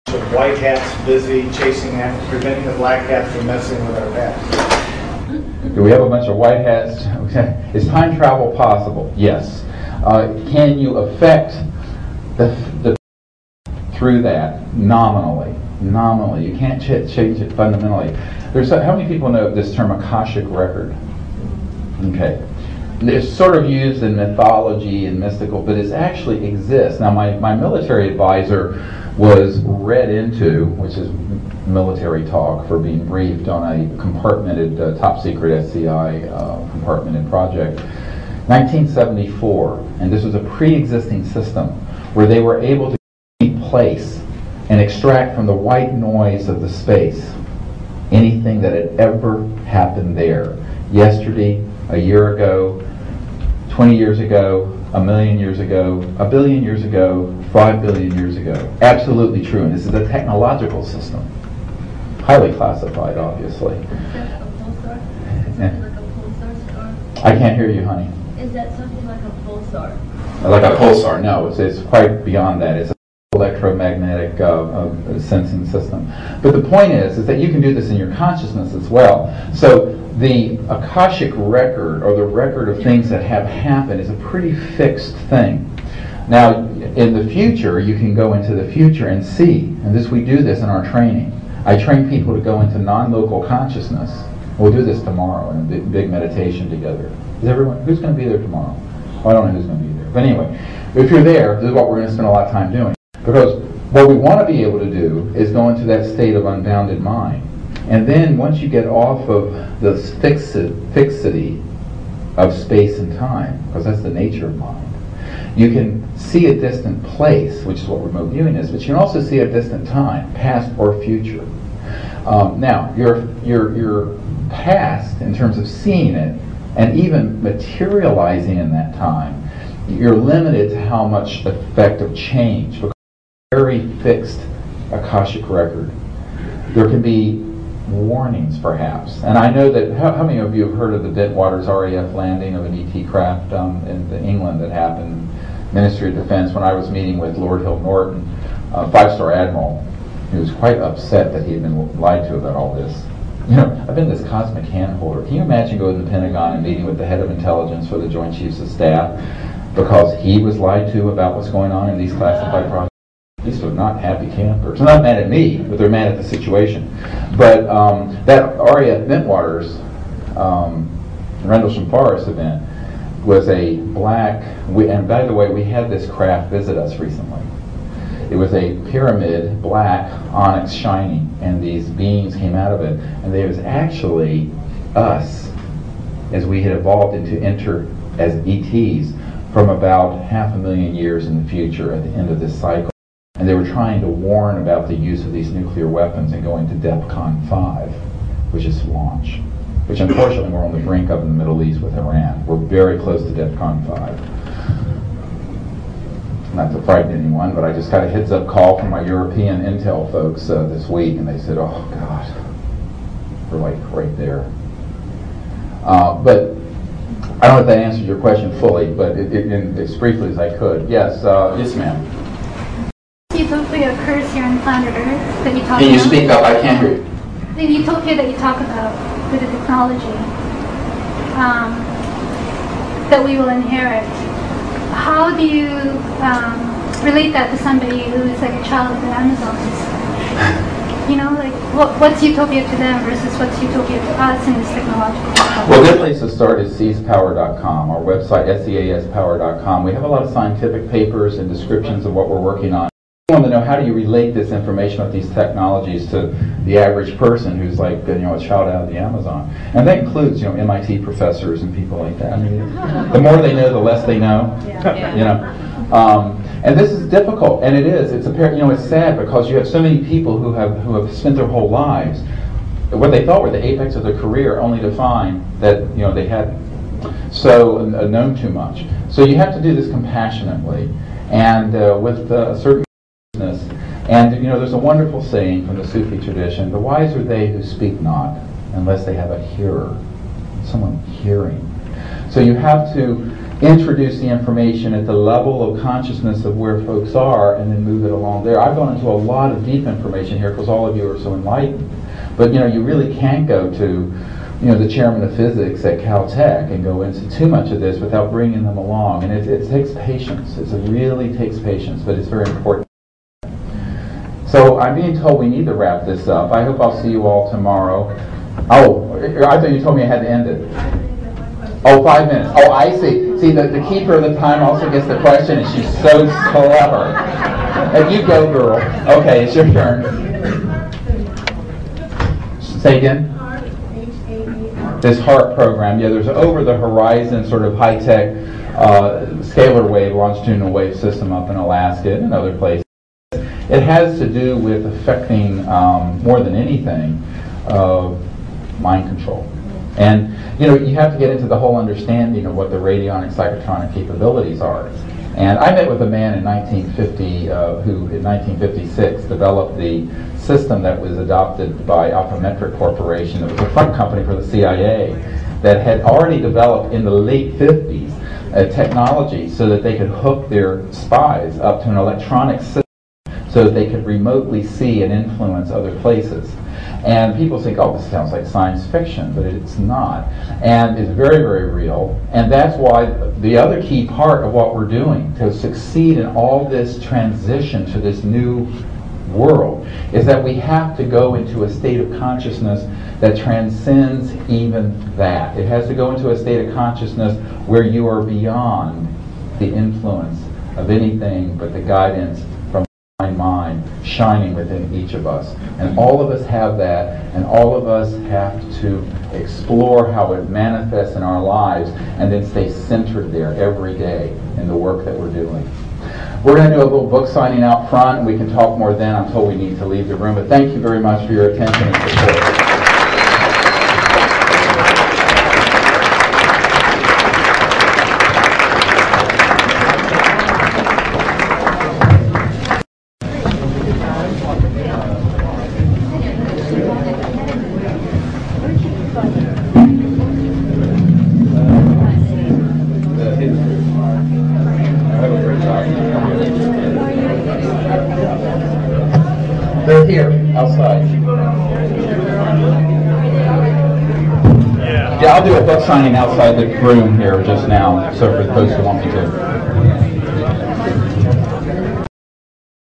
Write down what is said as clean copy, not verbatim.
White hats busy chasing after, preventing the black hats from messing with our past. Do we have a bunch of white hats? Is time travel possible? Yes. Can you affect the through that nominally? Nominally. You can't change it fundamentally. How many people know this term Akashic record? Okay. It's sort of used in mythology and mystical, but it actually exists. Now, my military advisor was read into, which is military talk for being briefed on a compartmented, top secret SCI compartmented project, 1974, and this was a pre-existing system where they were able to keep place and extract from the white noise of the space anything that had ever happened there. Yesterday, a year ago, 20 years ago, a million years ago, a billion years ago, 5 billion years ago. Absolutely true, and this is a technological system. Highly classified, obviously. Is that a pulsar? Something like a pulsar star? I can't hear you, honey. Is that something like a pulsar? Like a pulsar? No, it's quite beyond that. It's an electromagnetic sensing system. But the point is that you can do this in your consciousness as well. So the Akashic record, or the record of things that have happened, is a pretty fixed thing. Now, in the future, you can go into the future and see, and we do this in our training. I train people to go into non-local consciousness. We'll do this tomorrow in a big meditation together. Who's going to be there tomorrow? Oh, I don't know who's going to be there. But anyway, if you're there, this is what we're going to spend a lot of time doing. Because what we want to be able to do is go into that state of unbounded mind. And then once you get off of the fixity of space and time, because that's the nature of mind, you can see a distant place, which is what remote viewing is, but you can also see a distant time, past or future. Now, your past, in terms of seeing it, and even materializing in that time, you're limited to how much effect of change, because it's a very fixed Akashic record. There can be warnings, perhaps. And I know that, how many of you have heard of the Bentwaters RAF landing of an ET craft in England that happened, Ministry of Defense, when I was meeting with Lord Hill Norton, a 5-star admiral, who was quite upset that he had been lied to about all this. You know, I've been this cosmic handholder. Can you imagine going to the Pentagon and meeting with the head of intelligence for the Joint Chiefs of Staff because he was lied to about what's going on in these classified projects? These are not happy campers. They're not mad at me, but they're mad at the situation. But that RAF Bentwaters Rendlesham Forest event was a black, and by the way, we had this craft visit us recently. It was a pyramid, black, onyx shining, and these beings came out of it, and it was actually us, as we had evolved into as ETs from about 500,000 years in the future at the end of this cycle. And they were trying to warn about the use of these nuclear weapons and going to DEFCON 5, which is launch, which unfortunately we're on the brink of in the Middle East with Iran. We're very close to DEFCON 5. Not to frighten anyone, but I just got a heads-up call from my European intel folks this week, and they said, oh, God, we're like right there. But I don't know if that answers your question fully, but as briefly as I could. Yes, yes, ma'am. Utopia occurs here on planet Earth that you talk about. Can you speak up? I can't hear you. The utopia that you talk about with the technology that we will inherit, how do you relate that to somebody who is like a child of the Amazons? You know, like what's utopia to them versus what's utopia to us in this technological world? Well, a good place to start is seaspower.com, our website, seaspower.com. We have a lot of scientific papers and descriptions of what we're working on. I want to know, how do you relate this information with these technologies to the average person who's like, a child out of the Amazon? And that includes, MIT professors and people like that. I mean, the more they know, the less they know. And this is difficult, and it is. It's it's sad because you have so many people who have spent their whole lives what they thought were the apex of their career, only to find that they hadn't. So known too much. So you have to do this compassionately and with a certain. And there's a wonderful saying from the Sufi tradition: the wise are they who speak not, unless they have a hearer, someone hearing. So you have to introduce the information at the level of consciousness of where folks are and then move it along there. I've gone into a lot of deep information here because all of you are so enlightened. But you really can't go to the chairman of physics at Caltech and go into too much of this without bringing them along. And it takes patience. It really takes patience, but it's very important. So I'm being told we need to wrap this up. I hope I'll see you all tomorrow. Oh, I thought you told me I had to end it. Oh, 5 minutes. Oh, I see. See, the keeper of the time also gets the question, and she's so clever. And you go, girl. Okay, it's your turn. Say again? This HARP program. Yeah, there's over-the-horizon sort of high-tech scalar wave, longitudinal wave system up in Alaska and other places. It has to do with affecting, more than anything, mind control. And you have to get into the whole understanding of what the radionic psychotronic capabilities are. And I met with a man in 1950 who, in 1956, developed the system that was adopted by Alphametric Corporation. It was a front company for the CIA that had already developed in the late 50s a technology so that they could hook their spies up to an electronic system so that they could remotely see and influence other places. And people think, oh, this sounds like science fiction, but it's not. And it's very, very real. And that's why the other key part of what we're doing to succeed in all this transition to this new world is that we have to go into a state of consciousness that transcends even that. It has to go into a state of consciousness where you are beyond the influence of anything but the guidance from the mind shining within each of us. And all of us have that, and all of us have to explore how it manifests in our lives and then stay centered there every day in the work that we're doing. We're going to do a little book signing out front, and we can talk more then until we need to leave the room. But thank you very much for your attention and support. They're here, outside. Yeah, I'll do a book signing outside the room here just now, so for those who want me to.